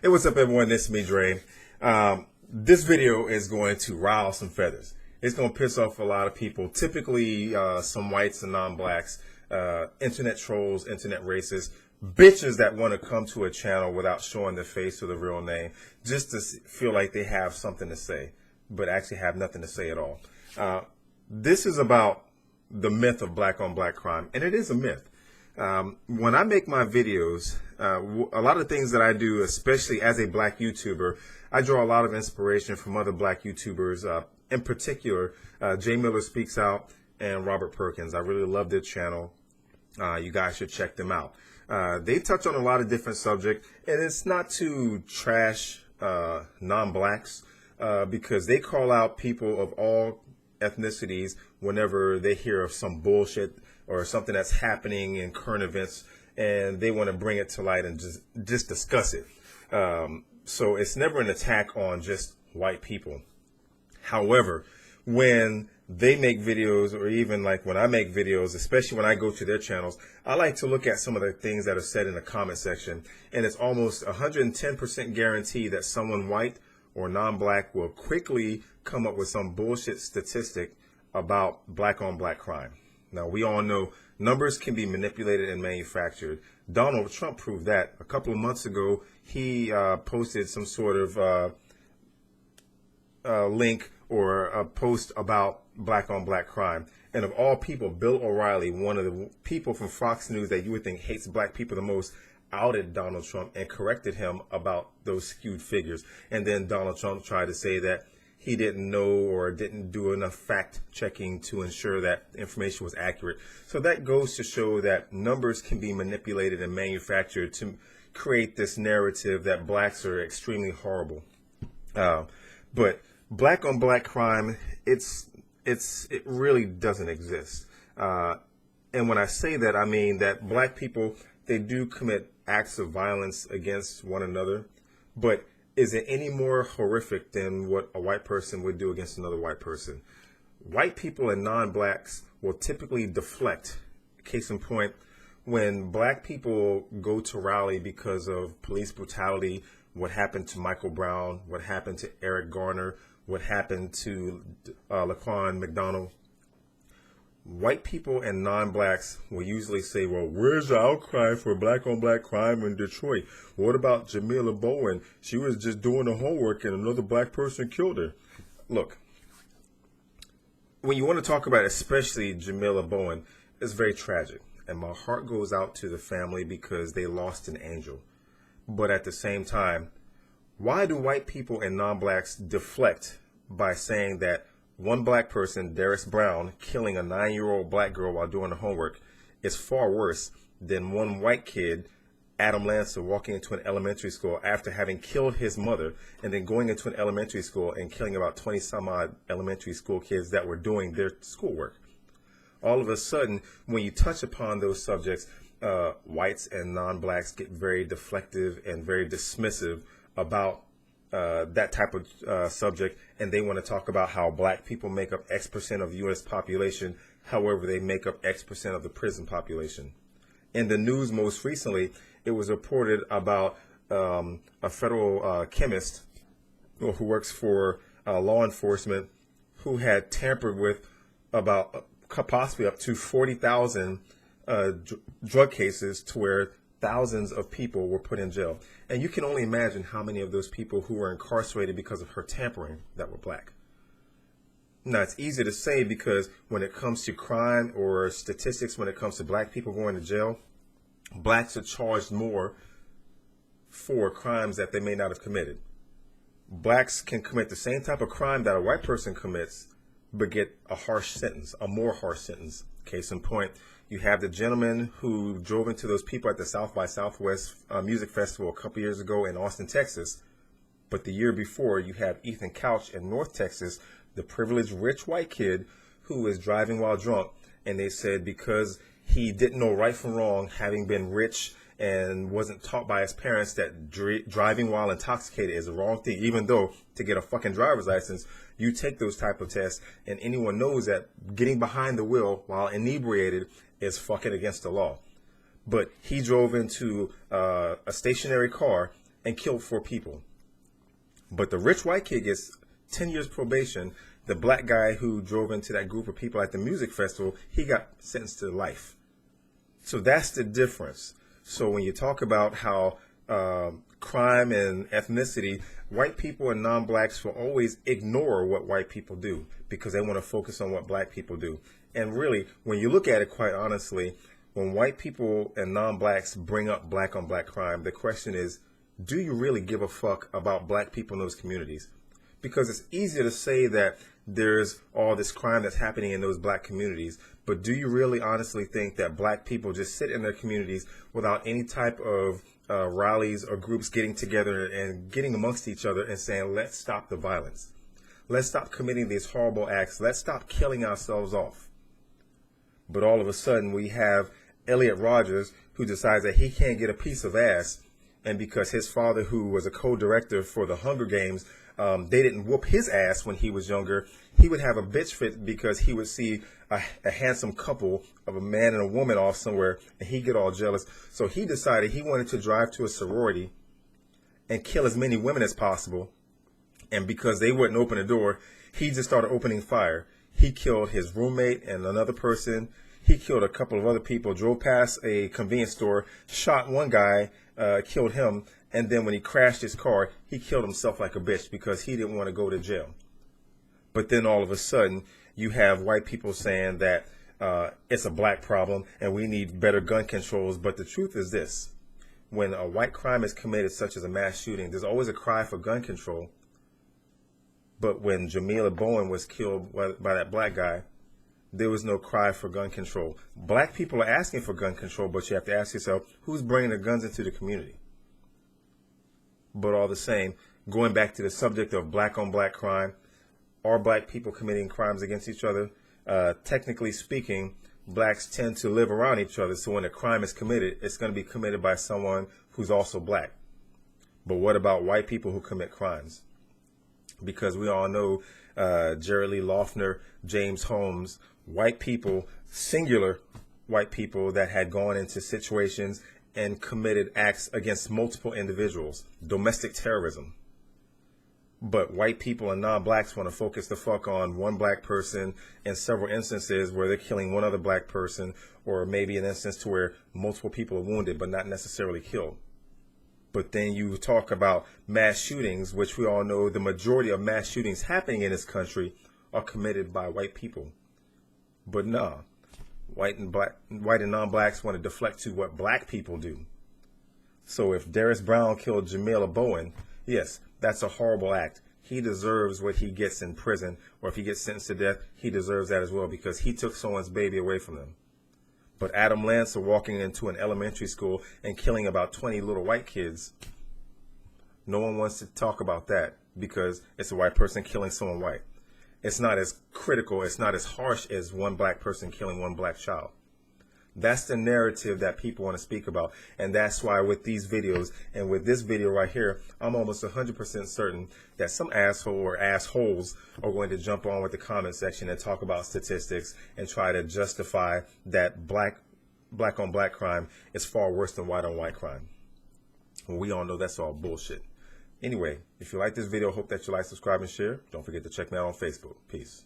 Hey, what's up, everyone? This is me, Dre. This video is going to rile some feathers. It's going to piss off a lot of people, typically some whites and non-blacks, internet trolls, internet racists, bitches that want to come to a channel without showing their face or the real name, just to feel like they have something to say, but actually have nothing to say at all. This is about the myth of black on black crime, and it is a myth. When I make my videos, a lot of things that I do, especially as a black YouTuber, I draw a lot of inspiration from other black YouTubers, in particular, Jay Miller Speaks Out and Robert Perkins. I really love their channel. You guys should check them out. They touch on a lot of different subjects, and it's not to trash non-blacks, because they call out people of all ethnicities whenever they hear of some bullshit or something that's happening in current events, and they want to bring it to light and just discuss it. So it's never an attack on just white people. However, when they make videos, or even like when I make videos, especially when I go to their channels, I like to look at some of the things that are said in the comment section, and it's almost 110% guarantee that someone white or non-black will quickly come up with some bullshit statistic about black on black crime. Now, we all know numbers can be manipulated and manufactured. Donald Trump proved that. A couple of months ago, he posted some sort of link or a post about black on black crime. And of all people, Bill O'Reilly, one of the people from Fox News that you would think hates black people the most, outed Donald Trump and corrected him about those skewed figures. And then Donald Trump tried to say that he didn't know or didn't do enough fact checking to ensure that information was accurate. So that goes to show that numbers can be manipulated and manufactured to create this narrative that blacks are extremely horrible. But black on black crime, it really doesn't exist. And when I say that, I mean that black people, they do commit acts of violence against one another, but is it any more horrific than what a white person would do against another white person? White people and non-blacks will typically deflect. Case in point, when black people go to rally because of police brutality, what happened to Michael Brown, what happened to Eric Garner, what happened to Laquan McDonald, white people and non-blacks will usually say, well, where's the outcry for black on black crime in Detroit? What about Jamila Bowen? She was just doing the homework and another black person killed her. Look, when you want to talk about especially Jamila Bowen, it's very tragic. And my heart goes out to the family because they lost an angel. But at the same time, why do white people and non-blacks deflect by saying that one black person, Darius Brown, killing a 9-year-old black girl while doing the homework is far worse than one white kid, Adam Lancer, walking into an elementary school after having killed his mother and then going into an elementary school and killing about 20 some odd elementary school kids that were doing their schoolwork. All of a sudden, when you touch upon those subjects, whites and non-blacks get very deflective and very dismissive about that type of subject, and they want to talk about how black people make up X% of the U.S. population. However, they make up X% of the prison population. In the news most recently, it was reported about a federal chemist who works for law enforcement who had tampered with about possibly up to 40,000 drug cases to where thousands of people were put in jail. And you can only imagine how many of those people who were incarcerated because of her tampering that were black. Now, it's easy to say because when it comes to crime or statistics, when it comes to black people going to jail, blacks are charged more for crimes that they may not have committed. Blacks can commit the same type of crime that a white person commits, but get a harsh sentence, a more harsh sentence. Case in point, you have the gentleman who drove into those people at the South by Southwest Music Festival a couple years ago in Austin, Texas. But the year before, you have Ethan Couch in North Texas, the privileged rich white kid who was driving while drunk. And they said because he didn't know right from wrong, having been rich and wasn't taught by his parents that driving while intoxicated is a wrong thing, even though to get a fucking driver's license, you take those type of tests, and anyone knows that getting behind the wheel while inebriated is fucking against the law. But he drove into a stationary car and killed 4 people. But the rich white kid gets 10 years probation. The black guy who drove into that group of people at the music festival, he got sentenced to life. So that's the difference. So when you talk about how crime and ethnicity, white people and non-blacks will always ignore what white people do because they want to focus on what black people do. And really, when you look at it quite honestly, when white people and non-blacks bring up black on black crime, the question is, do you really give a fuck about black people in those communities? Because it's easier to say that there's all this crime that's happening in those black communities, but do you really honestly think that black people just sit in their communities without any type of rallies or groups getting together and getting amongst each other and saying, let's stop the violence. Let's stop committing these horrible acts. Let's stop killing ourselves off. But all of a sudden we have Elliot Rogers who decides that he can't get a piece of ass. And because his father, who was a co-director for the Hunger Games, they didn't whoop his ass when he was younger, he would have a bitch fit because he would see a handsome couple of a man and a woman off somewhere and he'd get all jealous. So he decided he wanted to drive to a sorority and kill as many women as possible. And because they wouldn't open the door, he just started opening fire. He killed his roommate and another person. He killed a couple of other people, drove past a convenience store, shot one guy, killed him, and then when he crashed his car, he killed himself like a bitch because he didn't want to go to jail. But then all of a sudden, you have white people saying that it's a black problem and we need better gun controls. But the truth is this: when a white crime is committed, such as a mass shooting, there's always a cry for gun control. But when Jamila Bowen was killed by that black guy, there was no cry for gun control. Black people are asking for gun control, but you have to ask yourself, who's bringing the guns into the community? But all the same, going back to the subject of black on black crime, are black people committing crimes against each other? Technically speaking, blacks tend to live around each other. So when a crime is committed, it's going to be committed by someone who's also black. But what about white people who commit crimes? Because we all know Jerry Lee Loughner, James Holmes, white people, singular white people that had gone into situations and committed acts against multiple individuals, domestic terrorism. But white people and non-blacks want to focus the fuck on one black person in several instances where they're killing one other black person, or maybe an instance to where multiple people are wounded but not necessarily killed. But then you talk about mass shootings, which we all know the majority of mass shootings happening in this country are committed by white people. But nah, white and non-blacks want to deflect to what black people do. So if Darius Brown killed Jamila Bowen, yes, that's a horrible act. He deserves what he gets in prison, or if he gets sentenced to death, he deserves that as well because he took someone's baby away from them. But Adam Lancer walking into an elementary school and killing about 20 little white kids, no one wants to talk about that because it's a white person killing someone white. It's not as critical, it's not as harsh as one black person killing one black child. That's the narrative that people want to speak about. And that's why with these videos and with this video right here, I'm almost 100% certain that some asshole or assholes are going to jump on with the comment section and talk about statistics and try to justify that black on black crime is far worse than white on white crime. Well, we all know that's all bullshit. Anyway, if you like this video, hope that you like, subscribe, and share. Don't forget to check me out on Facebook. Peace.